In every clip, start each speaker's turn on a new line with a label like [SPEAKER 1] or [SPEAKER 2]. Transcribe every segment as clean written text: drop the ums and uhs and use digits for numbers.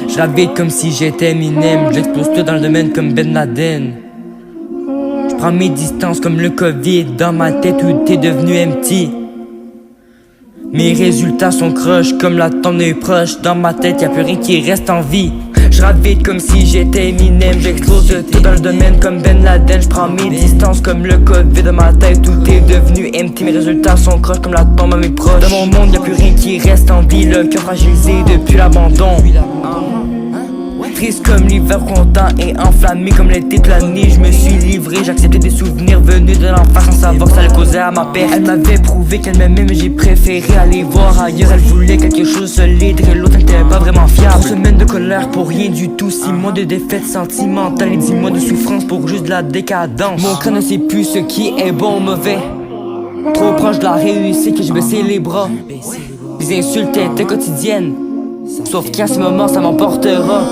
[SPEAKER 1] Je rappe vite comme si j'étais Eminem. J'explose tout dans le domaine comme Ben Laden. J'prends mes distances comme le Covid. Dans ma tête tout est devenu empty. Mes résultats sont croches comme la tombe est proche. Dans ma tête y'a plus rien qui reste en vie. Je rappe vite comme si j'étais Eminem. J'explose tout dans le domaine comme Ben Laden. J'prends mes distances comme le Covid. Dans ma tête tout est devenu empty. Mes résultats sont croches comme la tombe à mes proches. Dans mon monde y'a plus rien qui reste en vie. Le cœur fragilisé depuis l'abandon. Triste comme l'hiver, content et enflammé comme l'été de l'année. Je me suis livré, j'acceptais des souvenirs venus de l'enfance sans savoir que ça allait causer à ma perte. Elle m'avait prouvé qu'elle m'aimait mais j'ai préféré aller voir ailleurs. Elle voulait quelque chose de solide et l'autre n'était pas vraiment fiable. 3 semaines de colère pour rien du tout, 6 mois de défaite sentimentale et 10 mois de souffrance pour juste de la décadence. Mon crâne ne sait plus ce qui est bon ou mauvais. Trop proche de la réussite que j'ai baissé les bras. Les insultes étaient quotidiennes, sauf qu'à ce moment ça m'emportera.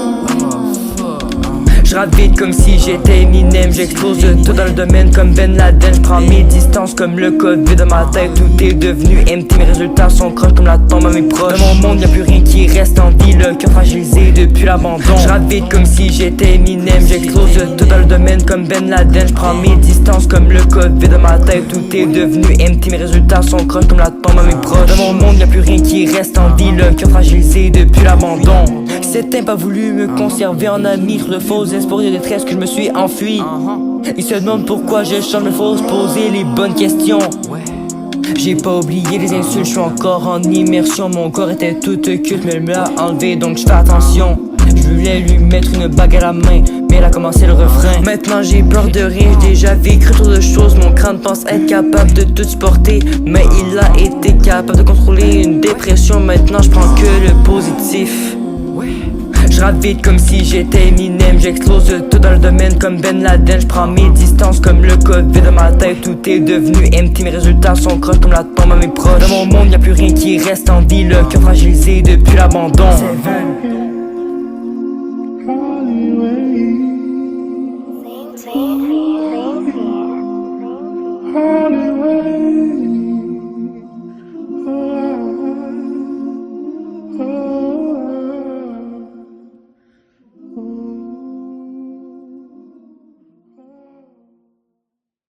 [SPEAKER 1] Je rappe vite comme si j'étais Eminem. J'explose tout dans le domaine comme Ben Laden. J'prends mes distances comme le Covid. Dans ma tête tout est devenu empty. Mes résultats sont croches comme la tombe à mes proches. Dans mon monde y'a plus rien qui reste en vie. Le cœur fragilisé depuis l'abandon. Je rappe vite comme si j'étais Eminem. J'explose tout dans le domaine comme Ben Laden. J'prends mes distances comme le Covid. Dans ma tête tout est devenu empty. Mes résultats sont croches comme la tombe à mes proches. Dans mon monde y'a plus rien qui reste en vie. Le cœur fragilisé depuis l'abandon. Certains pas voulu me conserver en ami sur de faux espoirs de détresse que je me suis enfui. Ils se demandent pourquoi je change, mais faut se poser les bonnes questions. J'ai pas oublié les insultes, je suis encore en immersion. Mon corps était tout culte, mais elle me l'a enlevé donc je fais attention. Je voulais lui mettre une bague à la main, mais elle a commencé le refrain. Maintenant j'ai peur de rien, j'ai déjà vécu trop de choses. Mon crâne pense être capable de tout supporter, mais il a été capable de contrôler une dépression. Maintenant je prends que le positif. Je rappe vite comme si j'étais Eminem. J'explose tout dans le domaine comme Ben Laden. J'prends mes distances comme le Covid. Dans ma tête tout est devenu empty. Mes résultats sont croches comme la tombe à mes proches. Dans mon monde y'a plus rien qui reste en vie. Le cœur fragilisé depuis l'abandon.